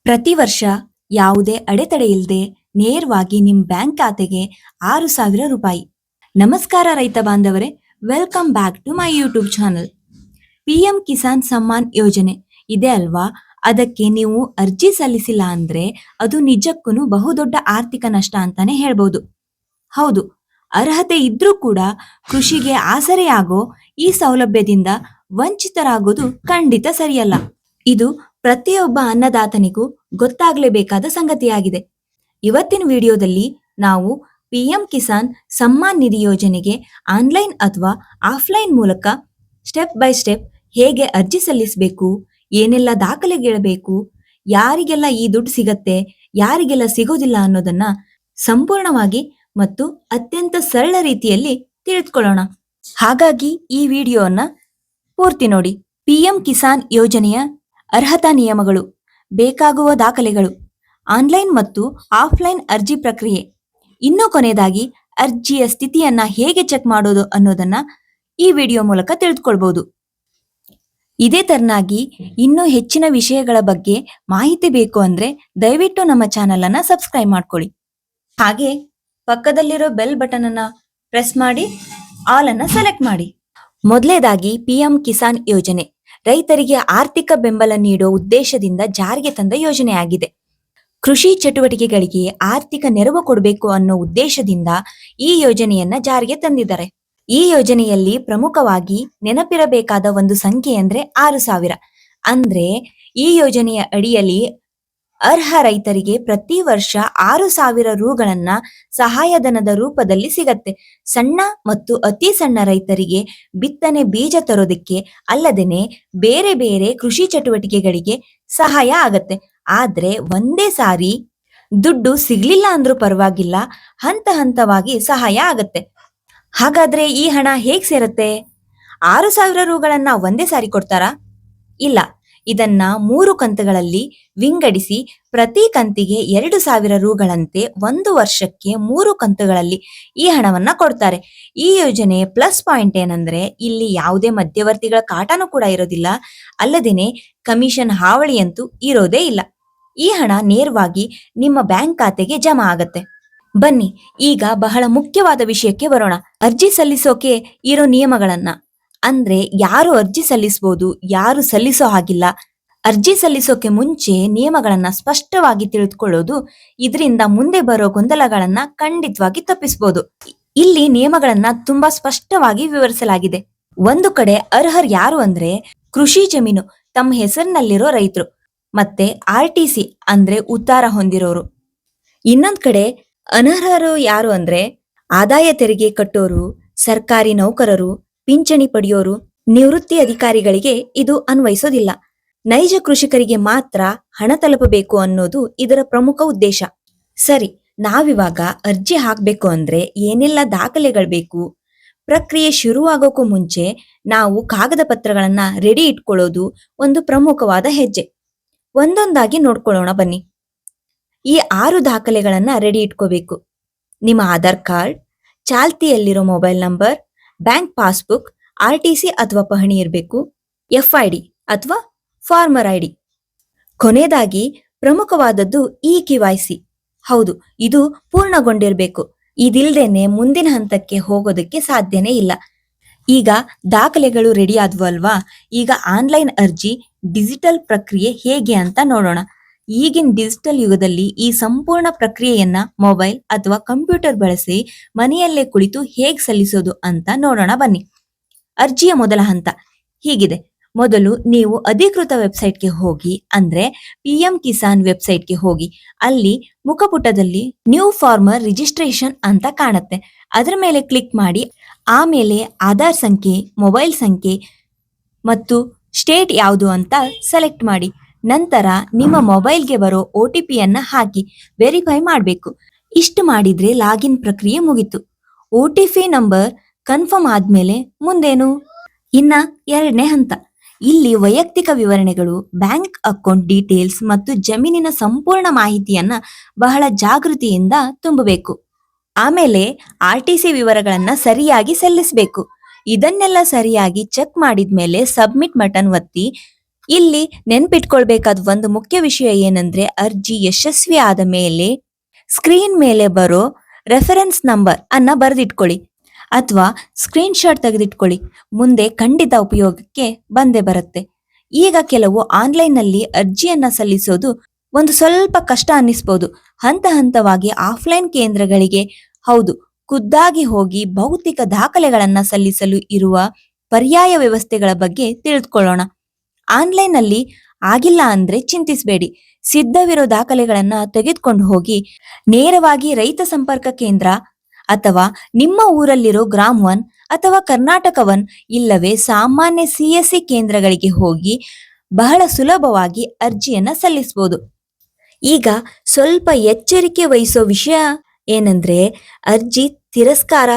ಪ್ರತಿ ವರ್ಷ ಯಾವುದೇ ಅಡೆತಡೆ ಇಲ್ಲದೆ ನೇರವಾಗಿ ನಿಮ್ಮ ಬ್ಯಾಂಕ್ ಖಾತೆಗೆ 6,000 ರೂಪಾಯಿ. ನಮಸ್ಕಾರ ರೈತ ಬಾಂಧವರೇ, welcome back to my YouTube channel. PM Kisan Samman ಯೋಜನೆ ಇದೆ ಅಲ್ವಾ, ಅದಕ್ಕೆ ನೀವು ಅರ್ಜಿ ಸಲ್ಲಿಸಿಲ್ಲ ಅಂದ್ರೆ ಅದು ನಿಜಕ್ಕೂ ಬಹುದೊಡ್ಡ ಆರ್ಥಿಕ ನಷ್ಟ ಅಂತಾನೆ ಹೇಳ್ಬೋದು. ಹೌದು, ಅರ್ಹತೆ ಇದ್ರೂ ಕೂಡ ಕೃಷಿಗೆ ಆಸರೆಯಾಗೋ ಈ ಸೌಲಭ್ಯದಿಂದ ವಂಚಿತರಾಗೋದು ಖಂಡಿತ ಸರಿಯಲ್ಲ. ಇದು ಪ್ರತಿಯೊಬ್ಬ ಅನ್ನದಾತನಿಗೂ ಗೊತ್ತಾಗಲೇಬೇಕಾದ ಸಂಗತಿಯಾಗಿದೆ. ಇವತ್ತಿನ ವಿಡಿಯೋದಲ್ಲಿ ನಾವು PM ಕಿಸಾನ್ ಸಮ್ಮಾನ್ ನಿಧಿ ಯೋಜನೆಗೆ ಆನ್ಲೈನ್ ಅಥವಾ ಆಫ್ಲೈನ್ ಮೂಲಕ ಸ್ಟೆಪ್ ಬೈ ಸ್ಟೆಪ್ ಹೇಗೆ ಅರ್ಜಿ ಸಲ್ಲಿಸಬೇಕು, ಏನೆಲ್ಲ ದಾಖಲೆಗಿಡಬೇಕು, ಯಾರಿಗೆಲ್ಲ ಈ ದುಡ್ಡು ಸಿಗತ್ತೆ, ಯಾರಿಗೆಲ್ಲ ಸಿಗೋದಿಲ್ಲ ಅನ್ನೋದನ್ನ ಸಂಪೂರ್ಣವಾಗಿ ಮತ್ತು ಅತ್ಯಂತ ಸರಳ ರೀತಿಯಲ್ಲಿ ತಿಳಿದುಕೊಳ್ಳೋಣ. ಹಾಗಾಗಿ ಈ ವಿಡಿಯೋನ ಪೂರ್ತಿ ನೋಡಿ. PM ಕಿಸಾನ್ ಯೋಜನೆಯ ಅರ್ಹತಾ ನಿಯಮಗಳು, ಬೇಕಾಗುವ ದಾಖಲೆಗಳು, ಆನ್ಲೈನ್ ಮತ್ತು ಆಫ್ಲೈನ್ ಅರ್ಜಿ ಪ್ರಕ್ರಿಯೆ, ಇನ್ನು ಕೊನೆಯದಾಗಿ ಅರ್ಜಿಯ ಸ್ಥಿತಿಯನ್ನ ಹೇಗೆ ಚೆಕ್ ಮಾಡೋದು ಅನ್ನೋದನ್ನ ಈ ವಿಡಿಯೋ ಮೂಲಕ ತಿಳಿದುಕೊಳ್ಬಹುದು. ಇದೇ ತರನಾಗಿ ಇನ್ನೂ ಹೆಚ್ಚಿನ ವಿಷಯಗಳ ಬಗ್ಗೆ ಮಾಹಿತಿ ಬೇಕು ಅಂದ್ರೆ ದಯವಿಟ್ಟು ನಮ್ಮ ಚಾನೆಲ್ ಅನ್ನ ಸಬ್ಸ್ಕ್ರೈಬ್ ಮಾಡ್ಕೊಳ್ಳಿ. ಹಾಗೆ ಪಕ್ಕದಲ್ಲಿರೋ ಬೆಲ್ ಬಟನ್ ಅನ್ನ ಪ್ರೆಸ್ ಮಾಡಿ ಆಲ್ ಅನ್ನ ಸೆಲೆಕ್ಟ್ ಮಾಡಿ. ಮೊದಲನೇದಾಗಿ PM ಕಿಸಾನ್ ಯೋಜನೆ ರೈತರಿಗೆ ಆರ್ಥಿಕ ಬೆಂಬಲ ನೀಡೋ ಉದ್ದೇಶದಿಂದ ಜಾರಿಗೆ ತಂದ ಯೋಜನೆಯಾಗಿದೆ. ಕೃಷಿ ಚಟುವಟಿಕೆಗಳಿಗೆ ಆರ್ಥಿಕ ನೆರವು ಕೊಡಬೇಕು ಅನ್ನೋ ಉದ್ದೇಶದಿಂದ ಈ ಯೋಜನೆಯನ್ನ ಜಾರಿಗೆ ತಂದಿದ್ದಾರೆ. ಈ ಯೋಜನೆಯಲ್ಲಿ ಪ್ರಮುಖವಾಗಿ ನೆನಪಿರಬೇಕಾದ ಒಂದು ಸಂಖ್ಯೆ ಅಂದ್ರೆ 6,000. ಅಂದ್ರೆ ಈ ಯೋಜನೆಯ ಅಡಿಯಲ್ಲಿ ಅರ್ಹ ರೈತರಿಗೆ ಪ್ರತಿ ವರ್ಷ 6,000 ರೂಗಳನ್ನ ಸಹಾಯಧನದ ರೂಪದಲ್ಲಿ ಸಿಗತ್ತೆ. ಸಣ್ಣ ಮತ್ತು ಅತಿ ಸಣ್ಣ ರೈತರಿಗೆ ಬಿತ್ತನೆ ಬೀಜ ತರೋದಕ್ಕೆ ಅಲ್ಲದೇನೆ ಬೇರೆ ಬೇರೆ ಕೃಷಿ ಚಟುವಟಿಕೆಗಳಿಗೆ ಸಹಾಯ ಆಗತ್ತೆ. ಆದ್ರೆ ಒಂದೇ ಸಾರಿ ದುಡ್ಡು ಸಿಗ್ಲಿಲ್ಲ ಅಂದ್ರೂ ಪರವಾಗಿಲ್ಲ, ಹಂತ ಹಂತವಾಗಿ ಸಹಾಯ ಆಗತ್ತೆ. ಹಾಗಾದ್ರೆ ಈ ಹಣ ಹೇಗ್ ಸೇರತ್ತೆ? 6,000 ರೂಗಳನ್ನ ಒಂದೇ ಸಾರಿ ಕೊಡ್ತಾರಾ? ಇಲ್ಲ, ಇದನ್ನ 3 ಕಂತುಗಳಲ್ಲಿ ವಿಂಗಡಿಸಿ ಪ್ರತಿ ಕಂತಿಗೆ 2,000 ರೂಗಳಂತೆ 1 ವರ್ಷಕ್ಕೆ 3 ಕಂತುಗಳಲ್ಲಿ ಈ ಹಣವನ್ನ ಕೊಡ್ತಾರೆ. ಈ ಯೋಜನೆ ಪ್ಲಸ್ ಪಾಯಿಂಟ್ ಏನಂದ್ರೆ ಇಲ್ಲಿ ಯಾವುದೇ ಮಧ್ಯವರ್ತಿಗಳ ಕಾಟನೂ ಕೂಡ ಇರೋದಿಲ್ಲ, ಅಲ್ಲದೇನೆ ಕಮಿಷನ್ ಹಾವಳಿ ಅಂತೂ ಇರೋದೇ ಇಲ್ಲ. ಈ ಹಣ ನೇರವಾಗಿ ನಿಮ್ಮ ಬ್ಯಾಂಕ್ ಖಾತೆಗೆ ಜಮಾ ಆಗತ್ತೆ. ಬನ್ನಿ ಈಗ ಬಹಳ ಮುಖ್ಯವಾದ ವಿಷಯಕ್ಕೆ ಬರೋಣ. ಅರ್ಜಿ ಸಲ್ಲಿಸೋಕೆ ಇರೋ ನಿಯಮಗಳನ್ನ, ಅಂದ್ರೆ ಯಾರು ಅರ್ಜಿ ಸಲ್ಲಿಸಬಹುದು, ಯಾರು ಸಲ್ಲಿಸೋ ಹಾಗಿಲ್ಲ. ಅರ್ಜಿ ಸಲ್ಲಿಸೋಕೆ ಮುಂಚೆ ನಿಯಮಗಳನ್ನ ಸ್ಪಷ್ಟವಾಗಿ ತಿಳಿದುಕೊಳ್ಳೋದು ಇದರಿಂದ ಮುಂದೆ ಬರೋ ಗೊಂದಲಗಳನ್ನ ಖಂಡಿತವಾಗಿ ತಪ್ಪಿಸಬಹುದು. ಇಲ್ಲಿ ನಿಯಮಗಳನ್ನ ತುಂಬಾ ಸ್ಪಷ್ಟವಾಗಿ ವಿವರಿಸಲಾಗಿದೆ. ಒಂದು ಕಡೆ ಅರ್ಹರು ಯಾರು ಅಂದ್ರೆ ಕೃಷಿ ಜಮೀನು ತಮ್ಮ ಹೆಸರಿನಲ್ಲಿರೋ ರೈತರು ಮತ್ತೆ RTC ಅಂದ್ರೆ ಉತ್ತಾರ ಹೊಂದಿರೋರು. ಇನ್ನೊಂದ್ ಕಡೆ ಅನರ್ಹರು ಯಾರು ಅಂದ್ರೆ ಆದಾಯ ತೆರಿಗೆ ಕಟ್ಟೋರು, ಸರ್ಕಾರಿ ನೌಕರರು, ಪಿಂಚಣಿ ಪಡೆಯೋರು, ನಿವೃತ್ತಿ ಅಧಿಕಾರಿಗಳಿಗೆ ಇದು ಅನ್ವಯಿಸೋದಿಲ್ಲ. ನೈಜ ಕೃಷಿಕರಿಗೆ ಮಾತ್ರ ಹಣ ತಲುಪಬೇಕು ಅನ್ನೋದು ಇದರ ಪ್ರಮುಖ ಉದ್ದೇಶ. ಸರಿ, ನಾವಿವಾಗ ಅರ್ಜಿ ಹಾಕ್ಬೇಕು ಅಂದ್ರೆ ಏನೆಲ್ಲ ದಾಖಲೆಗಳು ಬೇಕು? ಪ್ರಕ್ರಿಯೆ ಶುರುವಾಗೋಕ್ಕೂ ಮುಂಚೆ ನಾವು ಕಾಗದ ಪತ್ರಗಳನ್ನ ರೆಡಿ ಇಟ್ಕೊಳ್ಳೋದು ಒಂದು ಪ್ರಮುಖವಾದ ಹೆಜ್ಜೆ. ಒಂದೊಂದಾಗಿ ನೋಡ್ಕೊಳ್ಳೋಣ ಬನ್ನಿ. ಈ 6 ದಾಖಲೆಗಳನ್ನ ರೆಡಿ ಇಟ್ಕೋಬೇಕು. ನಿಮ್ಮ ಆಧಾರ್ ಕಾರ್ಡ್, ಚಾಲ್ತಿಯಲ್ಲಿರೋ mobile number, bank passbook, RTC ಅಥವಾ ಪಹಣಿ ಇರಬೇಕು, FID ಅಥವಾ ಫಾರ್ಮರ್ ID. ಕೊನೆಯದಾಗಿ ಪ್ರಮುಖವಾದದ್ದು KYC. ಹೌದು, ಇದು ಪೂರ್ಣಗೊಂಡಿರಬೇಕು. ಇದಿಲ್ದೇನೆ ಮುಂದಿನ ಹಂತಕ್ಕೆ ಹೋಗೋದಕ್ಕೆ ಸಾಧ್ಯನೇ ಇಲ್ಲ. ಈಗ ದಾಖಲೆಗಳು ರೆಡಿ ಆದ್ವು ಅಲ್ವಾ? ಈಗ ಆನ್ಲೈನ್ ಅರ್ಜಿ ಡಿಜಿಟಲ್ ಪ್ರಕ್ರಿಯೆ ಹೇಗೆ ಅಂತ ನೋಡೋಣ. ಈಗಿನ ಡಿಜಿಟಲ್ ಯುಗದಲ್ಲಿ ಈ ಸಂಪೂರ್ಣ ಪ್ರಕ್ರಿಯೆಯನ್ನ ಮೊಬೈಲ್ ಅಥವಾ ಕಂಪ್ಯೂಟರ್ ಬಳಸಿ ಮನೆಯಲ್ಲೇ ಕುಳಿತು ಹೇಗೆ ಸಲ್ಲಿಸೋದು ಅಂತ ನೋಡೋಣ ಬನ್ನಿ. ಅರ್ಜಿಯ ಮೊದಲ ಹಂತ ಹೀಗಿದೆ. ಮೊದಲು ನೀವು ಅಧಿಕೃತ ವೆಬ್ಸೈಟ್ಗೆ ಹೋಗಿ, ಅಂದ್ರೆ PM ಕಿಸಾನ್ ವೆಬ್ಸೈಟ್ಗೆ ಹೋಗಿ. ಅಲ್ಲಿ ಮುಖಪುಟದಲ್ಲಿ ನ್ಯೂ ಫಾರ್ಮರ್ ರಿಜಿಸ್ಟ್ರೇಷನ್ ಅಂತ ಕಾಣುತ್ತೆ. ಅದರ ಮೇಲೆ ಕ್ಲಿಕ್ ಮಾಡಿ. ಆಮೇಲೆ ಆಧಾರ್ ಸಂಖ್ಯೆ, ಮೊಬೈಲ್ ಸಂಖ್ಯೆ ಮತ್ತು ಸ್ಟೇಟ್ ಯಾವುದು ಅಂತ ಸೆಲೆಕ್ಟ್ ಮಾಡಿ. ನಂತರ ನಿಮ್ಮ ಮೊಬೈಲ್ಗೆ ಬರೋ OTP ಯನ್ನ ಹಾಕಿ ವೆರಿಫೈ ಮಾಡಬೇಕು. ಇಷ್ಟು ಮಾಡಿದ್ರೆ ಲಾಗಿನ್ ಪ್ರಕ್ರಿಯೆ ಮುಗಿತು. OTP ನಂಬರ್ ಕನ್ಫರ್ಮ್ ಆದ್ಮೇಲೆ ಮುಂದೇನು? ಇನ್ನ 2ನೇ ಹಂತ. ಇಲ್ಲಿ ವೈಯಕ್ತಿಕ ವಿವರಣೆಗಳು, ಬ್ಯಾಂಕ್ ಅಕೌಂಟ್ ಡೀಟೇಲ್ಸ್ ಮತ್ತು ಜಮೀನಿನ ಸಂಪೂರ್ಣ ಮಾಹಿತಿಯನ್ನ ಬಹಳ ಜಾಗೃತಿಯಿಂದ ತುಂಬಬೇಕು. ಆಮೇಲೆ RTC ವಿವರಗಳನ್ನ ಸರಿಯಾಗಿ ಸಲ್ಲಿಸಬೇಕು. ಇದನ್ನೆಲ್ಲ ಸರಿಯಾಗಿ ಚೆಕ್ ಮಾಡಿದ್ಮೇಲೆ ಸಬ್ಮಿಟ್ ಬಟನ್ ಒತ್ತಿ ಇಲ್ಲಿ ನೆನ್ಪಿಟ್ಕೊಳ್ಬೇಕಾದ ಒಂದು ಮುಖ್ಯ ವಿಷಯ ಏನಂದ್ರೆ ಅರ್ಜಿ ಯಶಸ್ವಿ ಆದ ಮೇಲೆ ಸ್ಕ್ರೀನ್ ಮೇಲೆ ಬರೋ ರೆಫರೆನ್ಸ್ ನಂಬರ್ ಅನ್ನ ಬರೆದಿಟ್ಕೊಳ್ಳಿ ಅಥವಾ ಸ್ಕ್ರೀನ್ ಶಾಟ್ ತೆಗೆದಿಟ್ಕೊಳ್ಳಿ. ಮುಂದೆ ಖಂಡಿತ ಉಪಯೋಗಕ್ಕೆ ಬಂದೇ ಬರುತ್ತೆ. ಈಗ ಕೆಲವು ಆನ್ಲೈನ್ನಲ್ಲಿ ಅರ್ಜಿಯನ್ನ ಸಲ್ಲಿಸೋದು ಒಂದು ಸ್ವಲ್ಪ ಕಷ್ಟ ಅನ್ನಿಸ್ಬೋದು. ಹಂತ ಹಂತವಾಗಿ ಆಫ್ಲೈನ್ ಕೇಂದ್ರಗಳಿಗೆ, ಹೌದು, ಖುದ್ದಾಗಿ ಹೋಗಿ ಭೌತಿಕ ದಾಖಲೆಗಳನ್ನ ಸಲ್ಲಿಸಲು ಇರುವ ಪರ್ಯಾಯ ವ್ಯವಸ್ಥೆಗಳ ಬಗ್ಗೆ ತಿಳಿದುಕೊಳ್ಳೋಣ. ಆನ್ಲೈನ್ ಅಲ್ಲಿ ಆಗಿಲ್ಲ ಅಂದ್ರೆ ಚಿಂತಿಸಬೇಡಿ. ಸಿದ್ಧವಿರೋ ದಾಖಲೆಗಳನ್ನ ತೆಗೆದುಕೊಂಡು ಹೋಗಿ ನೇರವಾಗಿ ರೈತ ಸಂಪರ್ಕ ಕೇಂದ್ರ ಅಥವಾ ನಿಮ್ಮ ಊರಲ್ಲಿರೋ ಗ್ರಾಮ್ ಒನ್ ಅಥವಾ ಕರ್ನಾಟಕ ಒನ್ ಇಲ್ಲವೇ ಸಾಮಾನ್ಯ CSC ಕೇಂದ್ರಗಳಿಗೆ ಹೋಗಿ ಬಹಳ ಸುಲಭವಾಗಿ ಅರ್ಜಿಯನ್ನ ಸಲ್ಲಿಸಬಹುದು. ಈಗ ಸ್ವಲ್ಪ ಎಚ್ಚರಿಕೆ ವಹಿಸೋ ವಿಷಯ ಏನಂದ್ರೆ ಅರ್ಜಿ ತಿರಸ್ಕಾರ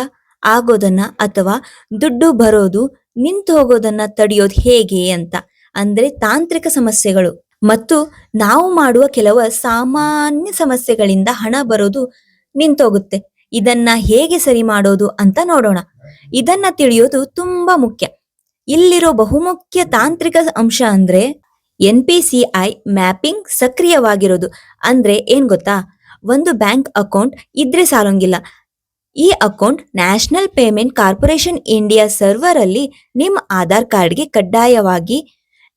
ಆಗೋದನ್ನ ಅಥವಾ ದುಡ್ಡು ಬರೋದು ನಿಂತು ಹೋಗೋದನ್ನ ತಡೆಯೋದು ಹೇಗೆ ಅಂತ. ಅಂದ್ರೆ ತಾಂತ್ರಿಕ ಸಮಸ್ಯೆಗಳು ಮತ್ತು ನಾವು ಮಾಡುವ ಕೆಲವು ಸಾಮಾನ್ಯ ಸಮಸ್ಯೆಗಳಿಂದ ಹಣ ಬರೋದು ನಿಂತೋಗುತ್ತೆ. ಇದನ್ನ ಹೇಗೆ ಸರಿ ಮಾಡೋದು ಅಂತ ನೋಡೋಣ. ಇದನ್ನ ತಿಳಿಯೋದು ತುಂಬಾ ಮುಖ್ಯ. ಇಲ್ಲಿರೋ ಬಹುಮುಖ್ಯ ತಾಂತ್ರಿಕ ಅಂಶ ಅಂದ್ರೆ NPCI ಮ್ಯಾಪಿಂಗ್ ಸಕ್ರಿಯವಾಗಿರೋದು. ಅಂದ್ರೆ ಏನ್ ಗೊತ್ತಾ, ಒಂದು ಬ್ಯಾಂಕ್ ಅಕೌಂಟ್ ಇದ್ರೆ ಸಾಲಂಗಿಲ್ಲ. ಈ account national payment corporation India server ಅಲ್ಲಿ ನಿಮ್ಮ ಆಧಾರ್ ಕಾರ್ಡ್ಗೆ ಕಡ್ಡಾಯವಾಗಿ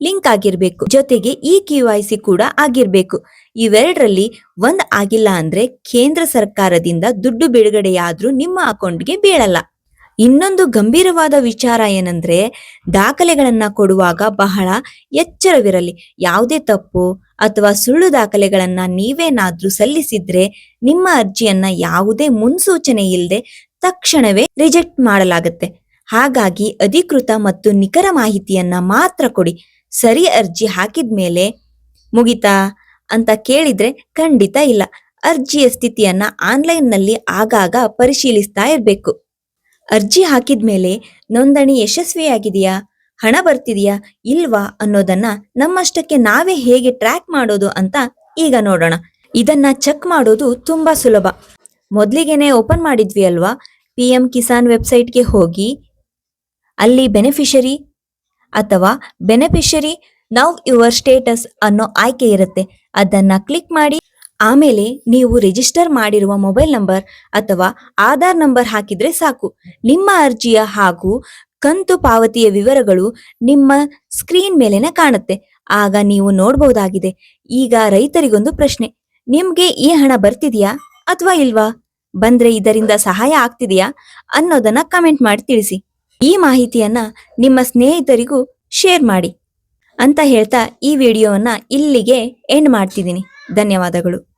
ಲಿಂಕ್ ಆಗಿರ್ಬೇಕು. ಜೊತೆಗೆ KYC ಕೂಡ ಆಗಿರ್ಬೇಕು. ಇವೆರಡರಲ್ಲಿ ಒಂದ್ ಆಗಿಲ್ಲ ಅಂದ್ರೆ ಕೇಂದ್ರ ಸರ್ಕಾರದಿಂದ ದುಡ್ಡು ಬಿಡುಗಡೆಯಾದ್ರೂ ನಿಮ್ಮ ಅಕೌಂಟ್ಗೆ ಬೀಳಲ್ಲ. ಇನ್ನೊಂದು ಗಂಭೀರವಾದ ವಿಚಾರ ಏನಂದ್ರೆ ದಾಖಲೆಗಳನ್ನ ಕೊಡುವಾಗ ಬಹಳ ಎಚ್ಚರವಿರಲಿ. ಯಾವುದೇ ತಪ್ಪು ಅಥವಾ ಸುಳ್ಳು ದಾಖಲೆಗಳನ್ನ ನೀವೇನಾದ್ರೂ ಸಲ್ಲಿಸಿದ್ರೆ ನಿಮ್ಮ ಅರ್ಜಿಯನ್ನ ಯಾವುದೇ ಮುನ್ಸೂಚನೆ ಇಲ್ಲದೆ ತಕ್ಷಣವೇ ರಿಜೆಕ್ಟ್ ಮಾಡಲಾಗುತ್ತೆ. ಹಾಗಾಗಿ ಅಧಿಕೃತ ಮತ್ತು ನಿಖರ ಮಾಹಿತಿಯನ್ನ ಮಾತ್ರ ಕೊಡಿ. ಸರಿ ಅರ್ಜಿ ಹಾಕಿದ್ಮೇಲೆ ಮುಗಿತಾ ಅಂತ ಕೇಳಿದ್ರೆ ಖಂಡಿತ ಇಲ್ಲ. ಅರ್ಜಿಯ ಸ್ಥಿತಿಯನ್ನ ಆನ್ಲೈನ್ ನಲ್ಲಿ ಆಗಾಗ ಪರಿಶೀಲಿಸ್ತಾ ಇರ್ಬೇಕು. ಅರ್ಜಿ ಹಾಕಿದ್ಮೇಲೆ ನೋಂದಣಿ ಯಶಸ್ವಿಯಾಗಿದೆಯಾ, ಹಣ ಬರ್ತಿದೆಯಾ ಇಲ್ವಾ ಅನ್ನೋದನ್ನ ನಮ್ಮಷ್ಟಕ್ಕೆ ನಾವೇ ಹೇಗೆ ಟ್ರ್ಯಾಕ್ ಮಾಡೋದು ಅಂತ ಈಗ ನೋಡೋಣ. ಇದನ್ನ ಚೆಕ್ ಮಾಡೋದು ತುಂಬಾ ಸುಲಭ. ಮೊದ್ಲಿಗೆನೆ ಓಪನ್ ಮಾಡಿದ್ವಿ ಅಲ್ವಾ, PM ಕಿಸಾನ್ ವೆಬ್ಸೈಟ್ಗೆ ಹೋಗಿ ಅಲ್ಲಿ ಬೆನಿಫಿಷರಿ ಅಥವಾ ಬೆನಿಫಿಷರಿ ನೌ ಯುವರ್ ಸ್ಟೇಟಸ್ ಅನ್ನೋ ಆಯ್ಕೆ ಇರುತ್ತೆ. ಅದನ್ನ ಕ್ಲಿಕ್ ಮಾಡಿ ಆಮೇಲೆ ನೀವು ರಿಜಿಸ್ಟರ್ ಮಾಡಿರುವ ಮೊಬೈಲ್ ನಂಬರ್ ಅಥವಾ ಆಧಾರ್ ನಂಬರ್ ಹಾಕಿದ್ರೆ ಸಾಕು. ನಿಮ್ಮ ಅರ್ಜಿಯ ಹಾಗೂ ಕಂತು ಪಾವತಿಯ ವಿವರಗಳು ನಿಮ್ಮ ಸ್ಕ್ರೀನ್ ಮೇಲೆನೆ ಕಾಣುತ್ತೆ. ಆಗ ನೀವು ನೋಡಬಹುದಾಗಿದೆ. ಈಗ ರೈತರಿಗೊಂದು ಪ್ರಶ್ನೆ, ನಿಮ್ಗೆ ಈ ಹಣ ಬರ್ತಿದ್ಯಾ ಅಥವಾ ಇಲ್ವಾ? ಬಂದ್ರೆ ಇದರಿಂದ ಸಹಾಯ ಆಗ್ತಿದೆಯಾ ಅನ್ನೋದನ್ನ ಕಮೆಂಟ್ ಮಾಡಿ ತಿಳಿಸಿ. ಈ ಮಾಹಿತಿಯನ್ನ ನಿಮ್ಮ ಸ್ನೇಹಿತರಿಗೂ ಶೇರ್ ಮಾಡಿ ಅಂತ ಹೇಳ್ತಾ ಈ ವಿಡಿಯೋವನ್ನ ಇಲ್ಲಿಗೆ ಎಂಡ್ ಮಾಡ್ತಿದ್ದೀನಿ. ಧನ್ಯವಾದಗಳು.